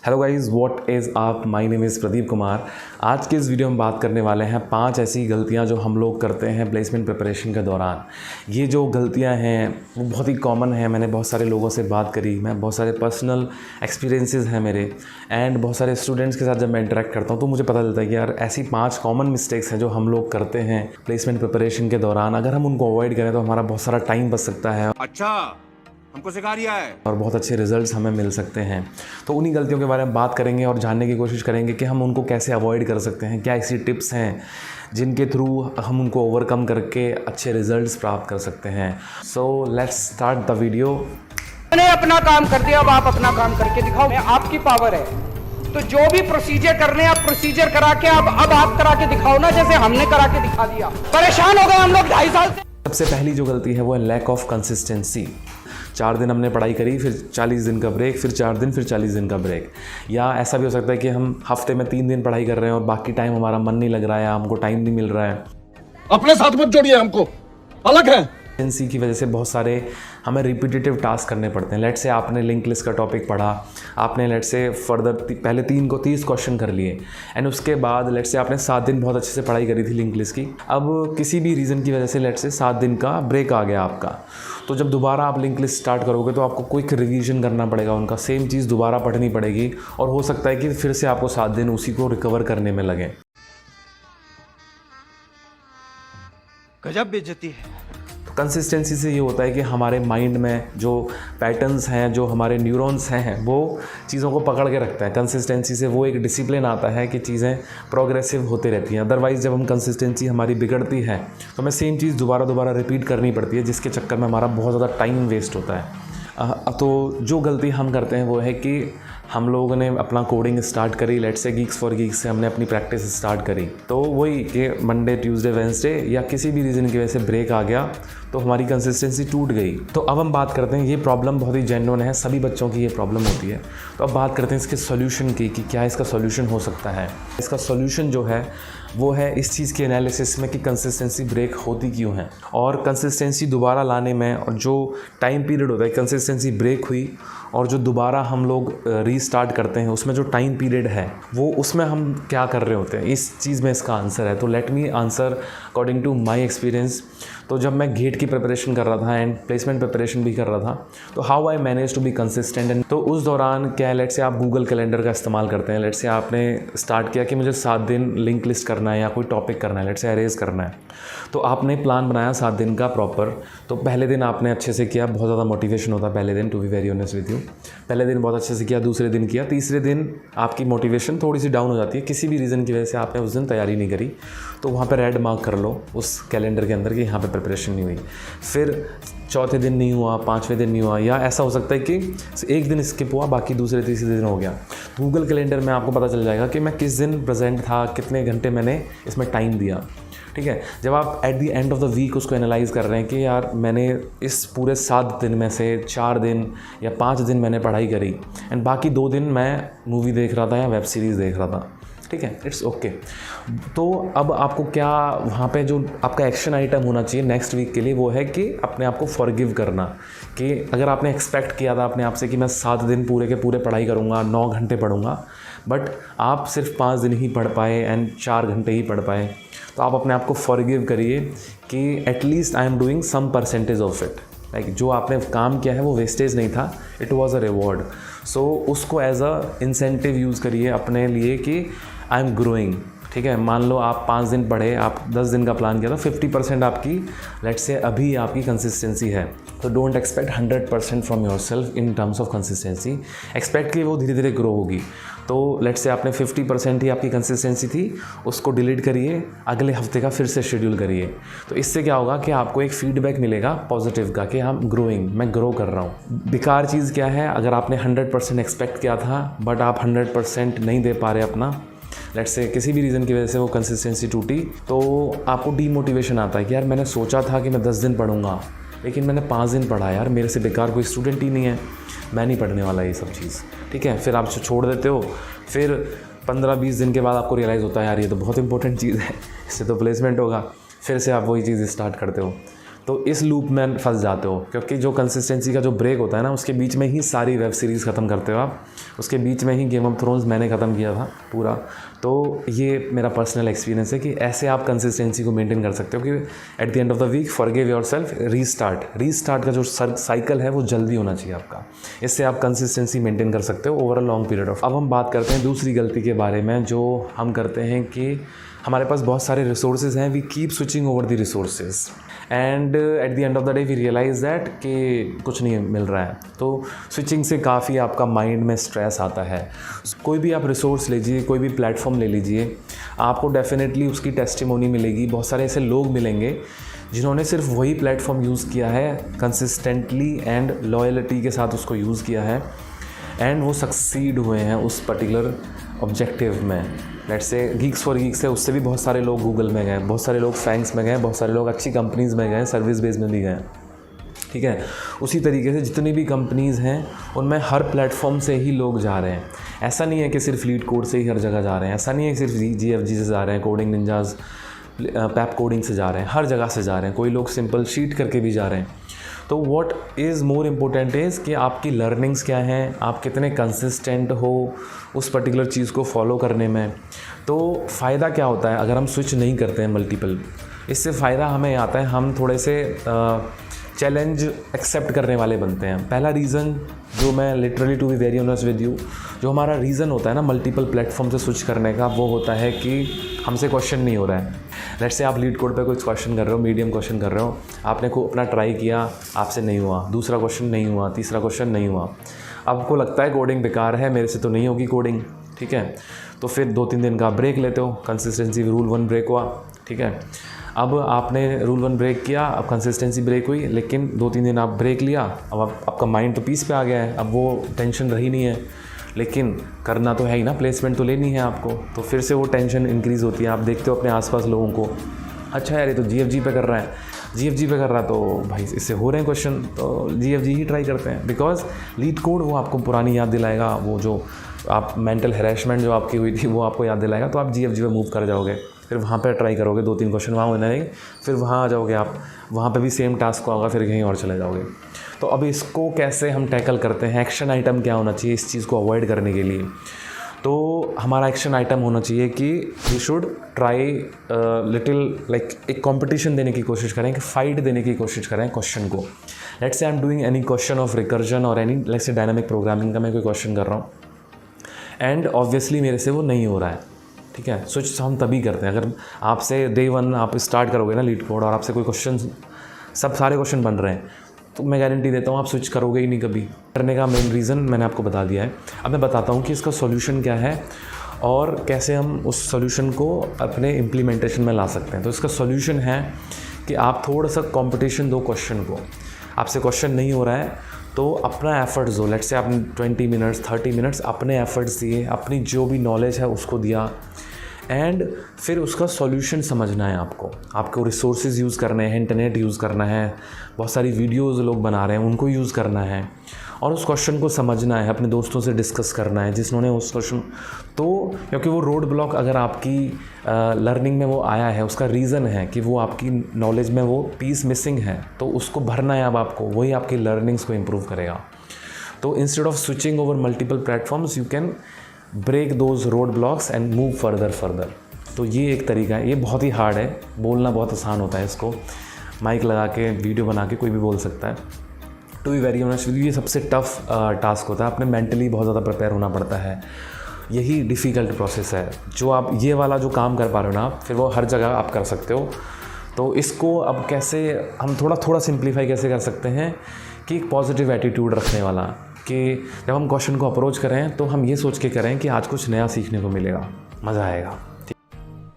Hello guys, what is आप, my name is Pradeep Kumar. आज के इस वीडियो में बात करने वाले हैं 5 ऐसी गलतियां जो हम लोग करते हैं प्लेसमेंट प्रिपरेशन के दौरान। ये जो गलतियां हैं वो बहुत ही कॉमन है। मैंने बहुत सारे लोगों से बात करी, मैं बहुत सारे पर्सनल एक्सपीरियंसेस हैं मेरे एंड बहुत सारे स्टूडेंट्स के साथ जब मैं इंटरेक्ट करता हूँ तो मुझे पता चलता है कि यार ऐसी 5 कॉमन मिस्टेक्स हैं जो हम लोग करते हैं प्लेसमेंट प्रिपरेशन के दौरान। अगर हम उनको अवॉइड करें तो हमारा बहुत सारा टाइम बच सकता है। अच्छा, हमको सिखा रिया है और बहुत अच्छे रिजल्ट्स हमें मिल सकते हैं। तो उन्हीं गलतियों के बारे में बात करेंगे और जानने की कोशिश करेंगे कि हम उनको कैसे अवॉइड कर सकते हैं, क्या ऐसी टिप्स हैं जिनके थ्रू हम उनको ओवरकम करके अच्छे रिजल्ट्स प्राप्त कर सकते हैं। So let's start the video. मैंने अपना काम कर दिया, अब आप अपना काम करके दिखाओ। आपकी पावर है तो जो भी प्रोसीजर करने आप प्रोसीजर करा के अब आप करा के दिखाओ ना, जैसे हमने करा के दिखा दिया। परेशान हो गए हम लोग 2.5 साल से। सबसे पहली जो गलती है वो है लैक ऑफ कंसिस्टेंसी। 4 दिन हमने पढ़ाई करी, फिर 40 दिन का ब्रेक, फिर 4 दिन, फिर 40 दिन का ब्रेक। या ऐसा भी हो सकता है कि हम हफ्ते में 3 दिन पढ़ाई कर रहे हैं और बाकी टाइम हमारा मन नहीं लग रहा है, हमको टाइम नहीं मिल रहा है। अपने साथ मत जोड़िए, हमको अलग है। कंसिस्टेंसी की वजह से बहुत सारे हमें रिपीटेटिव टास्क करने पड़ते हैं। लेट से आपने लिंक लिस्ट का टॉपिक पढ़ा, आपने लेट से फर्दर पहले 3 को 30 क्वेश्चन कर लिए एंड उसके बाद लेट से आपने 7 दिन बहुत अच्छे से पढ़ाई करी थी लिंक लिस्ट की। अब किसी भी रीज़न की वजह से लेट से 7 दिन का ब्रेक आ गया आपका, तो जब दोबारा आप लिंक लिस्ट स्टार्ट करोगे तो आपको क्विक रिवीजन करना पड़ेगा, उनका सेम चीज़ दोबारा पढ़नी पड़ेगी और हो सकता है कि फिर से आपको 7 दिन उसी को रिकवर करने में लगे। गजब बेइज्जती है। कंसिस्टेंसी से ये होता है कि हमारे माइंड में जो पैटर्न्स हैं, जो हमारे न्यूरॉन्स हैं, वो चीज़ों को पकड़ के रखता है। कंसिस्टेंसी से वो एक डिसिप्लिन आता है कि चीज़ें प्रोग्रेसिव होते रहती हैं। अदरवाइज़ जब हम कंसिस्टेंसी हमारी बिगड़ती है तो हमें सेम चीज़ दोबारा रिपीट करनी पड़ती है, जिसके चक्कर में हमारा बहुत ज़्यादा टाइम वेस्ट होता है। तो जो गलती हम करते हैं वो है कि हम लोगों ने अपना कोडिंग स्टार्ट करी, let's say Geeks for Geeks से हमने अपनी प्रैक्टिस स्टार्ट करी, तो वही कि मंडे ट्यूसडे वेडनेसडे या किसी भी रीज़न की वजह से ब्रेक आ गया तो हमारी कंसिस्टेंसी टूट गई। तो अब हम बात करते हैं, ये प्रॉब्लम बहुत ही जेन्युइन है, सभी बच्चों की ये प्रॉब्लम होती है। तो अब बात करते हैं इसके सॉल्यूशन की कि क्या इसका सॉल्यूशन हो सकता है। इसका सॉल्यूशन जो है वो है इस चीज़ के एनालिसिस में कि कंसिस्टेंसी ब्रेक होती क्यों है और कंसिस्टेंसी दोबारा लाने में, और जो टाइम पीरियड होता है कंसिस्टेंसी ब्रेक हुई और जो दोबारा हम लोग रीस्टार्ट करते हैं उसमें जो टाइम पीरियड है वो उसमें हम क्या कर रहे होते हैं, इस चीज़ में इसका आंसर है। तो let me answer according to my experience. तो जब मैं गेट की प्रिपरेशन कर रहा था एंड प्लेसमेंट प्रिपरेशन भी कर रहा था, तो how I manage to be consistent. And तो उस दौरान क्या है, लेट से आप गूगल कैलेंडर का इस्तेमाल करते हैं। लेट से आपने स्टार्ट किया कि मुझे 7 दिन लिंक लिस्ट करना है या कोई टॉपिक करना है, लेट से अरेज करना है, तो आपने प्लान बनाया 7 दिन का प्रॉपर। तो पहले दिन आपने अच्छे से किया, बहुत ज़्यादा मोटिवेशन होता है पहले दिन, to be very honest with you. पहले दिन बहुत अच्छे से किया, दूसरे दिन किया, तीसरे दिन आपकी मोटिवेशन थोड़ी सी डाउन हो जाती है, किसी भी रीज़न की वजह से आपने उस दिन तैयारी नहीं करी, तो वहाँ पर रेड मार्क कर लो उस कैलेंडर के अंदर कि यहाँ पर प्रिपरेशन नहीं हुई। फिर चौथे दिन नहीं हुआ, 5वें दिन नहीं हुआ, या ऐसा हो सकता है कि एक दिन स्किप हुआ, बाकी दूसरे तीसरे दिन हो गया। गूगल कैलेंडर में आपको पता चल जाएगा कि मैं किस दिन प्रेजेंट था, कितने घंटे मैंने इसमें टाइम दिया। ठीक है, जब आप at the end of the week उसको एनालाइज कर रहे हैं कि यार मैंने इस पूरे 7 दिन में से 4 दिन या 5 दिन मैंने पढ़ाई करी एंड बाकी 2 दिन मैं मूवी देख रहा था या वेब सीरीज़ देख रहा था, ठीक है, इट्स ओके। तो अब आपको क्या वहाँ पे जो आपका एक्शन आइटम होना चाहिए नेक्स्ट वीक के लिए वो है कि अपने आप को फॉरगिव करना। कि अगर आपने एक्सपेक्ट किया था अपने आप से कि मैं 7 दिन पूरे के पूरे पढ़ाई करूँगा, 9 घंटे पढ़ूँगा, बट आप सिर्फ 5 दिन ही पढ़ पाए एंड 4 घंटे ही पढ़ पाए, तो आप अपने आप को फॉरगिव करिए कि at least I am doing some percentage of it. Like जो आपने काम किया है वो वेस्टेज नहीं था, it was a reward. So उसको एज अ इंसेंटिव यूज़ करिए अपने लिए कि आई एम ग्रोइंग। ठीक है, मान लो आप 5 दिन पढ़े, आप 10 दिन का प्लान किया था, 50% आपकी लेट से अभी आपकी कंसिस्टेंसी है। तो don't expect 100% from your self in terms of consistency. Expect कि वो धीरे धीरे ग्रो होगी। तो लेट से आपने 50% ही आपकी कंसिस्टेंसी थी, उसको डिलीट करिए, अगले हफ्ते का फिर से शेड्यूल करिए। तो इससे क्या होगा कि आपको एक फीडबैक मिलेगा पॉजिटिव का कि हम ग्रोइंग, मैं ग्रो कर रहा हूँ। बेकार चीज़ क्या है, अगर आपने 100% एक्सपेक्ट किया था बट आप 100% नहीं दे पा रहे अपना, लेट्स से किसी भी रीज़न की वजह से वो कंसिस्टेंसी टूटी, तो आपको डीमोटिवेशन आता है कि यार मैंने सोचा था कि मैं 10 दिन पढ़ूंगा लेकिन मैंने 5 दिन पढ़ा, यार मेरे से बेकार कोई स्टूडेंट ही नहीं है, मैं नहीं पढ़ने वाला ये सब चीज़। ठीक है, फिर आप छोड़ देते हो, फिर 15-20 दिन के बाद आपको रियलाइज़ होता है यार ये तो बहुत इंपॉर्टेंट चीज़ है, इससे तो प्लेसमेंट होगा, फिर से आप वही चीज़ स्टार्ट करते हो। तो इस लूप में फंस जाते हो, क्योंकि जो कंसिस्टेंसी का जो ब्रेक होता है ना, उसके बीच में ही सारी वेब सीरीज़ ख़त्म करते हो आप। उसके बीच में ही गेम ऑफ थ्रोन्स मैंने ख़त्म किया था पूरा। तो ये मेरा पर्सनल एक्सपीरियंस है कि ऐसे आप कंसिस्टेंसी को मेंटेन कर सकते हो कि at the end of the week forgive yourself, restart का जो साइकिल है वो जल्दी होना चाहिए आपका। इससे आप कंसिस्टेंसी मेंटेन कर सकते हो over a long period of. अब हम बात करते हैं दूसरी गलती के बारे में जो हम करते हैं कि हमारे पास बहुत सारे रिसोर्सेज हैं, we keep switching over the resources and at the end of the day we realise that कि कुछ नहीं मिल रहा है। तो स्विचिंग से काफ़ी आपका माइंड में स्ट्रेस आता है। कोई भी आप रिसोर्स लीजिए, कोई भी प्लेटफॉर्म ले लीजिए, आपको डेफिनेटली उसकी टेस्टिमोनी मिलेगी। बहुत सारे ऐसे लोग मिलेंगे जिन्होंने सिर्फ वही प्लेटफॉर्म यूज़ किया है कंसिस्टेंटली एंड लॉयल्टी के साथ उसको यूज़ किया है एंड वो सक्सीड हुए हैं उस पर्टिकुलर ऑब्जेक्टिव में। Let's say Geeks for Geeks है, उससे भी बहुत सारे लोग गूगल में गए, बहुत सारे लोग फैंक्स में गए, बहुत सारे लोग अच्छी कंपनीज़ में गए, सर्विस बेस में भी गए, ठीक है। उसी तरीके से जितनी भी कंपनीज़ हैं उनमें हर प्लेटफॉर्म से ही लोग जा रहे हैं। ऐसा नहीं है कि सिर्फ लीड कोड से ही हर जगह जा रहे हैं, ऐसा नहीं है कि सिर्फ GFG से जा रहे हैं, कोडिंग निंजाज पैप कोडिंग से जा रहे हैं, हर जगह से जा रहे हैं। कोई लोग सिंपल शीट करके भी जा रहे हैं। तो what is more important is कि आपकी लर्निंग्स क्या हैं, आप कितने कंसिस्टेंट हो उस पर्टिकुलर चीज़ को फॉलो करने में। तो फ़ायदा क्या होता है अगर हम स्विच नहीं करते हैं मल्टीपल, इससे फ़ायदा हमें आता है हम थोड़े से चैलेंज एक्सेप्ट करने वाले बनते हैं। पहला रीज़न जो मैं literally to be very honest with you, जो हमारा रीज़न होता है ना मल्टीपल प्लेटफॉर्म से स्विच करने का, वो होता है कि हमसे क्वेश्चन नहीं हो रहा है। लेट्स से आप लीड कोड पे कोई क्वेश्चन कर रहे हो, मीडियम क्वेश्चन कर रहे हो, आपने को अपना ट्राई किया, आपसे नहीं हुआ, दूसरा क्वेश्चन नहीं हुआ, तीसरा क्वेश्चन नहीं हुआ, आपको लगता है कोडिंग बेकार है, मेरे से तो नहीं होगी कोडिंग, ठीक है। तो फिर 2-3 दिन का ब्रेक लेते हो, कंसिस्टेंसी रूल 1 ब्रेक हुआ, ठीक है। अब आपने रूल 1 ब्रेक किया, अब कंसिस्टेंसी ब्रेक हुई, लेकिन 2-3 दिन आप ब्रेक लिया, अब आपका माइंड तो पीस पे आ गया है, अब वो टेंशन रही नहीं है, लेकिन करना तो है ही ना, प्लेसमेंट तो लेनी है आपको। तो फिर से वो टेंशन इंक्रीज़ होती है। आप देखते हो अपने आसपास लोगों को, अच्छा यार ये तो GFG पे कर रहा है, GFG पे कर रहा है तो भाई इससे हो रहे हैं क्वेश्चन, तो GFG ही ट्राई करते हैं। बिकॉज लीड कोड वो आपको पुरानी याद दिलाएगा, वो जो आप मेंटल हैरेसमेंट जो आपकी हुई थी वो आपको याद दिलाएगा, तो आप GFG पे मूव कर जाओगे, फिर वहाँ पे ट्राई करोगे, 2-3 क्वेश्चन वहाँ होने लगेंगे, फिर वहाँ आ जाओगे आप, वहाँ पे भी सेम टास्क होगा, फिर कहीं और चले जाओगे। तो अब इसको कैसे हम टैकल करते हैं, एक्शन आइटम क्या होना चाहिए इस चीज़ को अवॉइड करने के लिए? तो हमारा एक्शन आइटम होना चाहिए कि we should try little like एक कंपटीशन देने की कोशिश करें, कि फाइट देने की कोशिश करें क्वेश्चन को। Let's say I am doing any question of recursion और any let's say dynamic programming का मैं कोई क्वेश्चन कर रहा हूँ एंड ऑब्वियसली मेरे से वो नहीं हो रहा है, ठीक है। स्विच हम तभी करते हैं अगर आपसे डे 1 आप स्टार्ट करोगे ना लीड कोड और आपसे कोई क्वेश्चन, सब सारे क्वेश्चन बन रहे हैं, तो मैं गारंटी देता हूँ आप स्विच करोगे ही नहीं कभी। करने का मेन रीज़न मैंने आपको बता दिया है। अब मैं बताता हूँ कि इसका सॉल्यूशन क्या है और कैसे हम उस सॉल्यूशन को अपने इम्प्लीमेंटेशन में ला सकते हैं। तो इसका सॉल्यूशन है कि आप थोड़ा सा कंपटीशन दो क्वेश्चन को। आपसे क्वेश्चन नहीं हो रहा है तो अपना एफर्ट्स दो। लेट्स से आपने 20 मिनट्स 30 मिनट्स अपने एफर्ट्स दिए, अपनी जो भी नॉलेज है उसको दिया एंड फिर उसका सॉल्यूशन समझना है आपको रिसोर्सेज यूज़ करने हैं, इंटरनेट यूज़ करना है, बहुत सारी वीडियोज़ लोग बना रहे हैं उनको यूज़ करना है और उस क्वेश्चन को समझना है, अपने दोस्तों से डिस्कस करना है जिन्होंने उस क्वेश्चन, तो क्योंकि वो रोड ब्लॉक अगर आपकी लर्निंग में वो आया है उसका रीज़न है कि वो आपकी नॉलेज में वो पीस मिसिंग है, तो उसको भरना है अब आपको, वही आपकी लर्निंग्स को इम्प्रूव करेगा। तो instead of switching over multiple platforms you can break those road blocks and move further. तो ये एक तरीका है, ये बहुत ही हार्ड है, बोलना बहुत आसान होता है, इसको माइक लगा के वीडियो बना के कोई भी बोल सकता है। To be very honest with you, ये सबसे टफ टास्क होता है, अपने मेंटली बहुत ज़्यादा प्रिपेयर होना पड़ता है, यही डिफ़िकल्ट प्रोसेस है। जो आप ये वाला जो काम कर पा रहे हो ना, फिर वो हर जगह आप कर सकते हो। तो इसको अब कैसे हम थोड़ा सिंप्लीफाई कैसे कर सकते हैं कि एक पॉजिटिव एटीट्यूड रखने वाला, कि जब हम क्वेश्चन को अप्रोच करें तो हम ये सोच के करें कि आज कुछ नया सीखने को मिलेगा, मज़ा आएगा।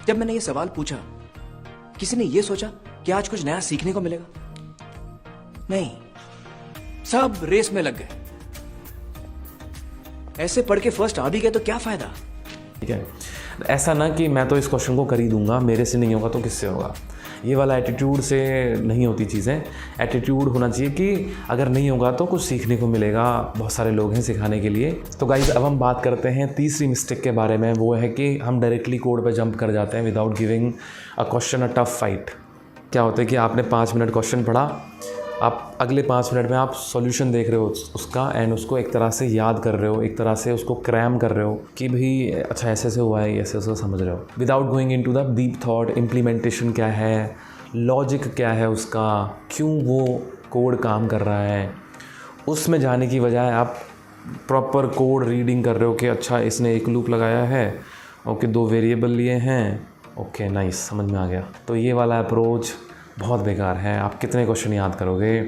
जब मैंने ये सवाल पूछा, किसी ने ये सोचा कि आज कुछ नया सीखने को मिलेगा? नहीं, सब रेस में लग गए। ऐसे पढ़ के फर्स्ट आ भी गए तो क्या फायदा? ठीक है, ऐसा ना कि मैं तो इस क्वेश्चन को कर ही दूंगा, मेरे से नहीं होगा तो किससे होगा, ये वाला एटीट्यूड से नहीं होती चीज़ें। एटीट्यूड होना चाहिए कि अगर नहीं होगा तो कुछ सीखने को मिलेगा, बहुत सारे लोग हैं सिखाने के लिए। तो गाइज अब हम बात करते हैं तीसरी मिस्टेक के बारे में, वो है कि हम डायरेक्टली कोड पे जंप कर जाते हैं without giving a question a tough fight. क्या होता है कि आपने 5 मिनट क्वेश्चन पढ़ा, आप अगले 5 मिनट में आप सॉल्यूशन देख रहे हो उसका एंड उसको एक तरह से याद कर रहे हो, एक तरह से उसको क्रैम कर रहे हो कि भाई अच्छा ऐसे ऐसे हुआ है, ऐसे ऐसे समझ रहे हो, without going into the deep thought. Implementation क्या है, लॉजिक क्या है उसका, क्यों वो कोड काम कर रहा है, उसमें जाने की बजाय आप प्रॉपर कोड रीडिंग कर रहे हो कि अच्छा इसने एक लूप लगाया है, ओके 2 वेरिएबल लिए हैं, ओके नाइस समझ में आ गया। तो ये वाला अप्रोच बहुत बेकार है। आप कितने क्वेश्चन याद करोगे,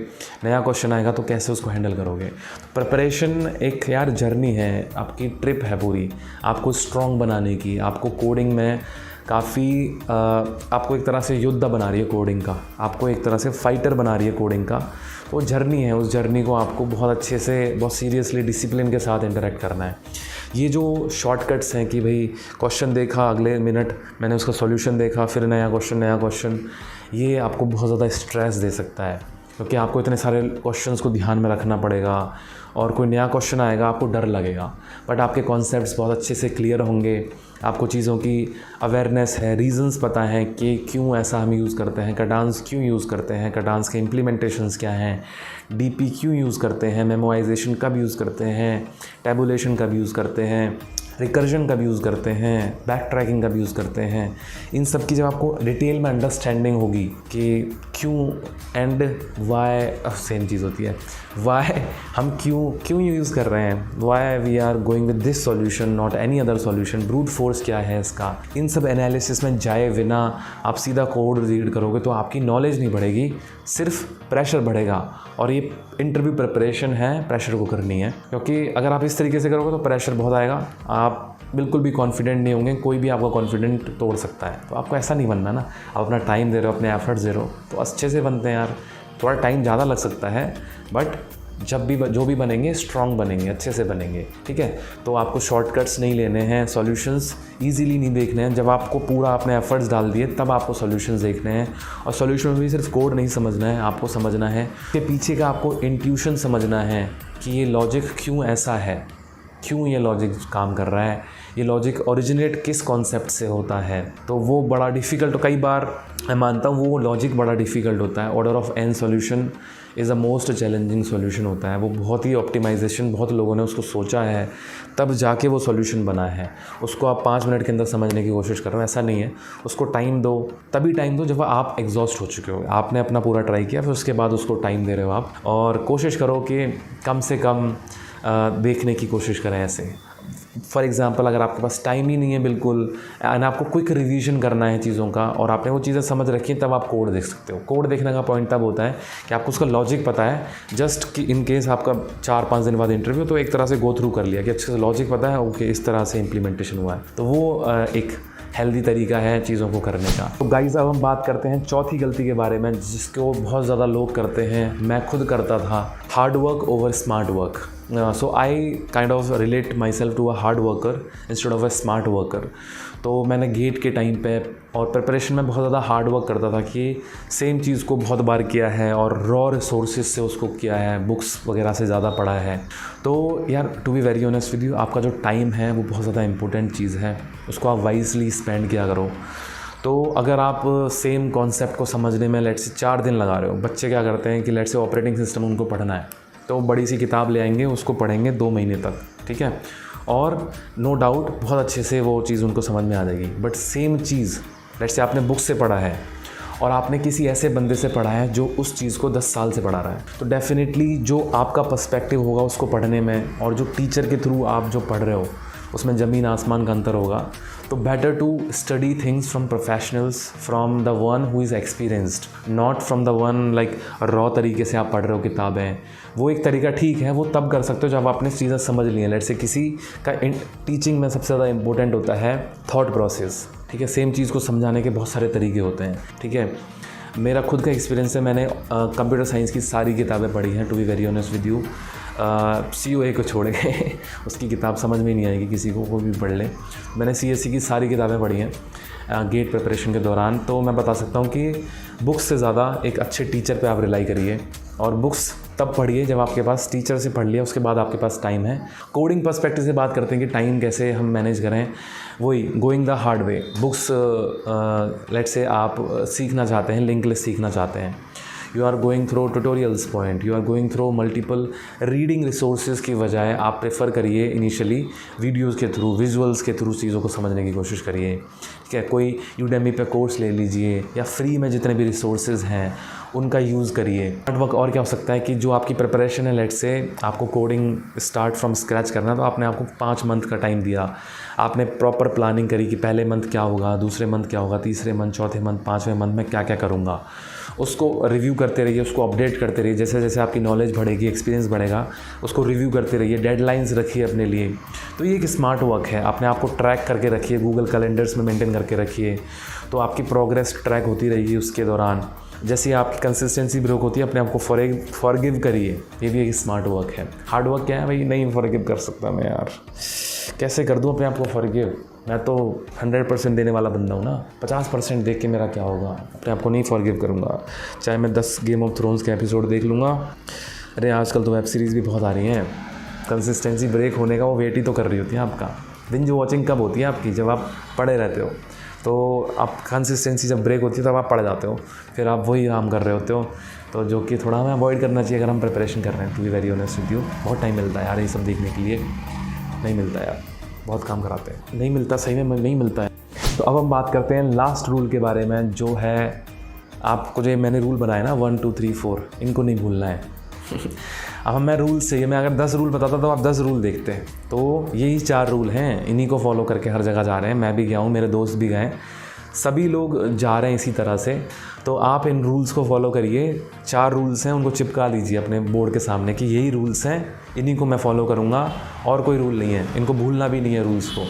नया क्वेश्चन आएगा तो कैसे उसको हैंडल करोगे। प्रिपरेशन एक यार जर्नी है, आपकी ट्रिप है पूरी, आपको स्ट्रॉन्ग बनाने की, आपको कोडिंग में काफ़ी आपको एक तरह से योद्धा बना रही है कोडिंग का, आपको एक तरह से फाइटर बना रही है कोडिंग का। वो जर्नी है, उस जर्नी को आपको बहुत अच्छे से, बहुत सीरियसली, डिसिप्लिन के साथ इंटरेक्ट करना है। ये जो शॉर्टकट्स हैं कि भाई क्वेश्चन देखा, अगले मिनट मैंने उसका सॉल्यूशन देखा, फिर नया क्वेश्चन, ये आपको बहुत ज़्यादा स्ट्रेस दे सकता है, क्योंकि आपको इतने सारे क्वेश्चंस को ध्यान में रखना पड़ेगा और कोई नया क्वेश्चन आएगा आपको डर लगेगा। बट आपके कॉन्सेप्ट्स बहुत अच्छे से क्लियर होंगे, आपको चीज़ों की अवेयरनेस है, रीजंस पता है कि क्यों ऐसा हम यूज़ करते हैं, कडांस क्यों यूज़ करते हैं, कडांस के इम्प्लीमेंटेशंस क्या हैं, डीपी क्यों यूज़ करते हैं, मेमोराइजेशन कब यूज़ करते हैं, टैबुलेशन कब यूज़ करते हैं, रिकर्जन कब यूज़ करते हैं, बैक ट्रैकिंग कब यूज़ करते हैं। इन सब की जब आपको डिटेल में अंडरस्टैंडिंग होगी कि क्यों एंड वाई, सेम चीज़ होती है, वाई हम क्यों यूज़ कर रहे हैं, why we are going with this solution not any other solution, brute force क्या है इसका, इन सब एनालिसिस में जाए बिना आप सीधा कोड रीड करोगे तो आपकी नॉलेज नहीं बढ़ेगी, सिर्फ प्रेशर बढ़ेगा। और ये इंटरव्यू प्रिपरेशन है, प्रेशर को करनी है, क्योंकि अगर आप इस तरीके से करोगे तो प्रेशर बहुत आएगा, आप बिल्कुल भी कॉन्फिडेंट नहीं होंगे, कोई भी आपका कॉन्फिडेंट तोड़ सकता है। तो आपको ऐसा नहीं बनना ना, आप अपना टाइम दे रहे हो, अपने एफर्ट्स दे रहे हो तो अच्छे से बनते हैं यार। थोड़ा टाइम ज़्यादा लग सकता है बट जब भी जो भी बनेंगे स्ट्रॉन्ग बनेंगे, अच्छे से बनेंगे, ठीक है। तो आपको शॉर्टकट्स नहीं लेने हैं, सॉल्यूशंस इजीली नहीं देखने हैं। जब आपको पूरा अपने एफर्ट्स डाल दिए तब आपको सॉल्यूशंस देखने हैं। और सॉल्यूशन में भी सिर्फ कोड नहीं समझना है, आपको समझना है कि पीछे का आपको इंट्यूशन समझना है कि ये लॉजिक क्यों ऐसा है, क्यों ये लॉजिक काम कर रहा है, ये लॉजिक ओरिजिनेट किस कॉन्सेप्ट से होता है। तो वो बड़ा डिफ़िकल्ट, कई बार मैं मानता हूँ वो लॉजिक बड़ा डिफ़िकल्ट होता है। Order of an solution is the most challenging solution होता है। वो बहुत ही ऑप्टिमाइजेशन, बहुत लोगों ने उसको सोचा है तब जाके वो सॉल्यूशन बना है। उसको आप 5 मिनट के अंदर समझने की कोशिश कर रहे हो, ऐसा नहीं है। उसको टाइम दो, तभी टाइम दो जब आप एग्जॉस्ट हो चुके हो, आपने अपना पूरा ट्राई किया, फिर उसके बाद उसको टाइम दे रहे हो आप। और कोशिश करो कि कम से कम देखने की कोशिश करें ऐसे। फॉर एग्ज़ाम्पल अगर आपके पास टाइम ही नहीं है बिल्कुल एंड आपको क्विक रिवीजन करना है चीज़ों का और आपने वो चीज़ें समझ रखी हैं, तब आप कोड देख सकते हो। कोड देखने का पॉइंट तब होता है कि आपको उसका लॉजिक पता है, जस्ट कि इन केस आपका 4-5 दिन बाद इंटरव्यू तो एक तरह से गो थ्रू कर लिया कि अच्छे से लॉजिक पता है, ओके इस तरह से इम्प्लीमेंटेशन हुआ है। तो वो एक हेल्दी तरीका है चीज़ों को करने का। तो गाइस अब हम बात करते हैं चौथी गलती के बारे में जिसको बहुत ज़्यादा लोग करते हैं, मैं खुद करता था, hard work over smart work. So I kind of relate myself to a hard worker instead of a smart worker. तो मैंने गेट के टाइम पे और प्रिपरेशन में बहुत ज़्यादा हार्ड वर्क करता था कि सेम चीज़ को बहुत बार किया है और रॉ रिसोर्सेज से उसको किया है, बुक्स वगैरह से ज़्यादा पढ़ा है। तो यार to be very honest with you, आपका जो टाइम है वो बहुत ज़्यादा इंपॉर्टेंट चीज़ है, उसको आप वाइजली स्पेंड किया करो। तो अगर आप सेम कॉन्सेप्ट को समझने में लेट्स से 4 दिन लगा रहे हो, बच्चे क्या करते हैं कि लेट्स से ऑपरेटिंग सिस्टम उनको पढ़ना है तो बड़ी सी किताब ले आएंगे, उसको पढ़ेंगे 2 महीने तक, ठीक है, और नो डाउट बहुत अच्छे से वो चीज़ उनको समझ में आ जाएगी। But same cheese let's say आपने बुक से पढ़ा है और आपने किसी ऐसे बंदे से पढ़ा है जो उस चीज़ को 10 साल से पढ़ा रहा है, तो डेफिनेटली जो आपका पर्सपेक्टिव होगा उसको पढ़ने में और जो टीचर के थ्रू आप जो पढ़ रहे हो उसमें ज़मीन आसमान का अंतर होगा। तो better to study things from professionals, from the one who is experienced, not from the one like raw तरीके से आप पढ़ रहे हो किताबें। वो एक तरीका ठीक है, वो तब कर सकते हो जब आपने चीज़ें समझ ली हैं। लेट्स से किसी का टीचिंग में सबसे ज़्यादा इंपॉर्टेंट होता है थॉट प्रोसेस, ठीक है। सेम चीज़ को समझाने के बहुत सारे तरीके होते हैं, ठीक है। मेरा खुद का एक्सपीरियंस है, मैंने कंप्यूटर साइंस की सारी किताबें पढ़ी हैं, to be very honest with you. COA को छोड़ के उसकी किताब समझ में नहीं आएगी किसी को, वो भी पढ़ ले। मैंने CSE की सारी किताबें पढ़ी हैं गेट प्रिपरेशन के दौरान। तो मैं बता सकता हूँ कि बुक्स से ज़्यादा एक अच्छे टीचर पे आप रिलाई करिए और बुक्स तब पढ़िए जब आपके पास टीचर से पढ़ लिया उसके बाद आपके पास टाइम है। कोडिंग पर्सपेक्टिव से बात करते हैं कि टाइम कैसे हम मैनेज करें, वही going the hard way. Books let's say आप सीखना चाहते हैं, लिंक लिस्ट सीखना चाहते हैं, you are going through tutorials point, you are going through multiple reading resources की बजाय आप प्रेफर करिए इनिशियली वीडियोस के थ्रू, विजुअल्स के थ्रू चीज़ों को समझने की कोशिश करिए। ठीक है, कोई यूडेमी पे कोर्स ले लीजिए या फ्री में जितने भी रिसोर्सेज हैं उनका यूज़ करिए। हार्ड वर्क और क्या हो सकता है कि जो आपकी प्रिपरेशन है, लेट्स से आपको कोडिंग स्टार्ट फ्रॉम स्क्रैच करना, तो आपने आपको 5 मंथ का टाइम दिया, आपने प्रॉपर प्लानिंग करी कि पहले मंथ क्या होगा, दूसरे मंथ क्या होगा, तीसरे मंथ, चौथे मंथ, 5वें मंथ में क्या क्या करूँगा, उसको रिव्यू करते रहिए, उसको अपडेट करते रहिए। जैसे जैसे आपकी नॉलेज बढ़ेगी, एक्सपीरियंस बढ़ेगा, उसको रिव्यू करते रहिए, डेडलाइंस रखिए अपने लिए। तो ये एक स्मार्ट वर्क है, अपने आप को ट्रैक करके रखिए, गूगल कैलेंडर्स में मेंटेन करके रखिए, तो आपकी प्रोग्रेस ट्रैक होती रहेगी उसके दौरान। जैसे आपकी कंसिस्टेंसी ब्रेक होती है, अपने आप को फॉरगिव करिए, ये भी एक स्मार्ट वर्क है। हार्ड वर्क क्या है भाई, नहीं फॉरगिव कर सकता मैं यार, कैसे कर दूँ अपने आप को फॉरगिव? मैं तो 100% देने वाला बंदा हूँ ना, 50% देख के मेरा क्या होगा, अपने आप को नहीं फॉरगिव करूँगा। चाहे मैं 10 गेम ऑफ थ्रोन्स के एपिसोड देख लूँगा, अरे आजकल तो वेब सीरीज़ भी बहुत आ रही हैं, कंसिस्टेंसी ब्रेक होने का वो वेट ही तो कर रही होती है आपका। बिंज वॉचिंग कब होती है आपकी? जब आप पढ़े रहते हो, तो आप कंसिस्टेंसी जब ब्रेक होती है तब आप पढ़ जाते हो, फिर आप वही काम कर रहे होते हो, तो जो कि थोड़ा हमें अवॉइड करना चाहिए अगर हम प्रिपरेशन कर रहे हैं। To be very honest with you, बहुत टाइम मिलता है यार ये सब देखने के लिए, नहीं मिलता यार, बहुत काम कराते हैं, नहीं मिलता, सही में नहीं मिलता है। तो अब हम बात करते हैं लास्ट रूल के बारे में, जो है आपको जो मैंने रूल बनाए ना 1 2 3 4, इनको नहीं भूलना है। अब मैं रूल्स चाहिए, मैं अगर 10 रूल बताता तो आप 10 रूल देखते हैं, तो यही 4 रूल हैं, इन्हीं को फॉलो करके हर जगह जा रहे हैं। मैं भी गया हूँ, मेरे दोस्त भी गए, सभी लोग जा रहे हैं इसी तरह से। तो आप इन रूल्स को फॉलो करिए, 4 रूल्स हैं, उनको चिपका दीजिए अपने बोर्ड के सामने कि यही रूल्स हैं, इन्हीं को मैं फॉलो करूँगा, और कोई रूल नहीं है, इनको भूलना भी नहीं है रूल्स को।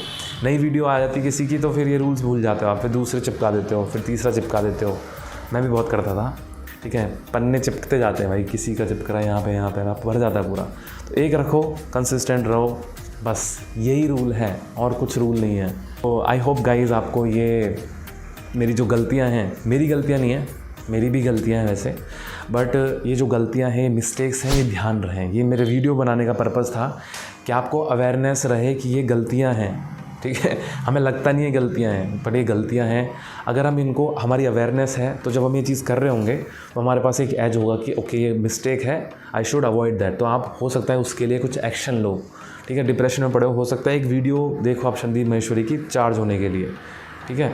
नई वीडियो आ जाती किसी की तो फिर ये रूल्स भूल जाते हो आप, फिर दूसरे चिपका देते हो, फिर तीसरा चिपका देते हो। मैं भी बहुत करता था, ठीक है, पन्ने चिपकते जाते हैं भाई, किसी का चिपक रहा है यहाँ पे आप भर जाता है पूरा। तो एक रखो, कंसिस्टेंट रहो, बस यही रूल है और कुछ रूल नहीं है। तो आई होप गाइज़ आपको ये मेरी जो गलतियाँ हैं, मेरी गलतियाँ नहीं हैं, मेरी भी गलतियाँ हैं वैसे, बट ये जो गलतियाँ हैं, मिस्टेक्स हैं, ये ध्यान रहें। ये मेरे वीडियो बनाने का पर्पज़ था कि आपको अवेयरनेस रहे कि ये गलतियाँ हैं, ठीक है। हमें लगता नहीं है गलतियाँ हैं, पर ये गलतियाँ हैं। अगर हम इनको, हमारी अवेयरनेस है, तो जब हम ये चीज़ कर रहे होंगे तो हमारे पास एक एज होगा कि ओके ये मिस्टेक है, आई शुड अवॉइड दैट। तो आप हो सकता है उसके लिए कुछ एक्शन लो, ठीक है। डिप्रेशन में पड़े हो सकता है एक वीडियो देखो आप संदीप महेश्वरी की चार्ज होने के लिए, ठीक है।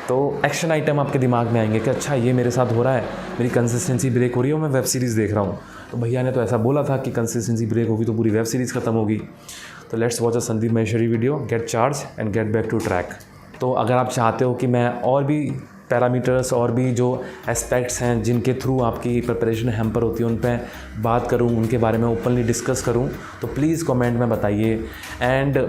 तो एक्शन आइटम आपके दिमाग में आएंगे कि अच्छा ये मेरे साथ हो रहा है, मेरी कंसिस्टेंसी ब्रेक हो रही है, मैं वेब सीरीज़ देख रहा हूँ, तो भैया ने तो ऐसा बोला था कि कंसिस्टेंसी ब्रेक होगी तो पूरी वेब सीरीज़ ख़त्म होगी। तो let's watch a Sandeep Maheshwari video, get charge and get back to track. तो अगर आप चाहते हो कि मैं और भी पैरामीटर्स और भी जो एस्पेक्ट्स हैं जिनके थ्रू आपकी प्रिपरेशन हैम्पर होती है उन पे बात करूं, उनके बारे में ओपनली डिस्कस करूं, तो प्लीज़ कमेंट में बताइए। एंड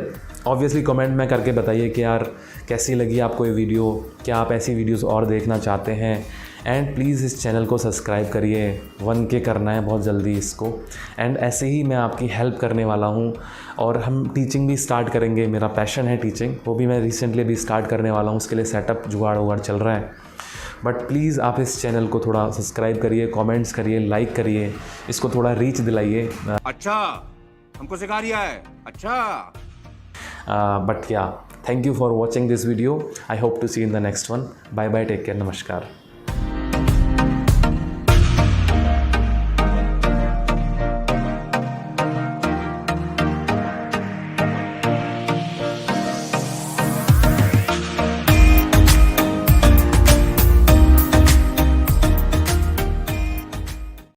ऑब्वियसली कमेंट में करके बताइए कि यार कैसी लगी आपको ये वीडियो, क्या आप ऐसी वीडियोस और देखना चाहते हैं। एंड प्लीज़ इस चैनल को सब्सक्राइब करिए, 1K करना है बहुत जल्दी इसको। एंड ऐसे ही मैं आपकी हेल्प करने वाला हूँ, और हम टीचिंग भी स्टार्ट करेंगे, मेरा पैशन है टीचिंग, वो भी मैं रिसेंटली भी स्टार्ट करने वाला हूँ, उसके लिए सेटअप जुगाड़ चल रहा है। बट प्लीज़ आप इस चैनल को थोड़ा सब्सक्राइब करिए, कमेंट्स करिए, लाइक करिए, इसको थोड़ा रीच दिलाइए। अच्छा, हमको सिखा रिया है, अच्छा। But yeah thank you for watching this video, I hope to see in the next one. Bye bye, take care, नमस्कार।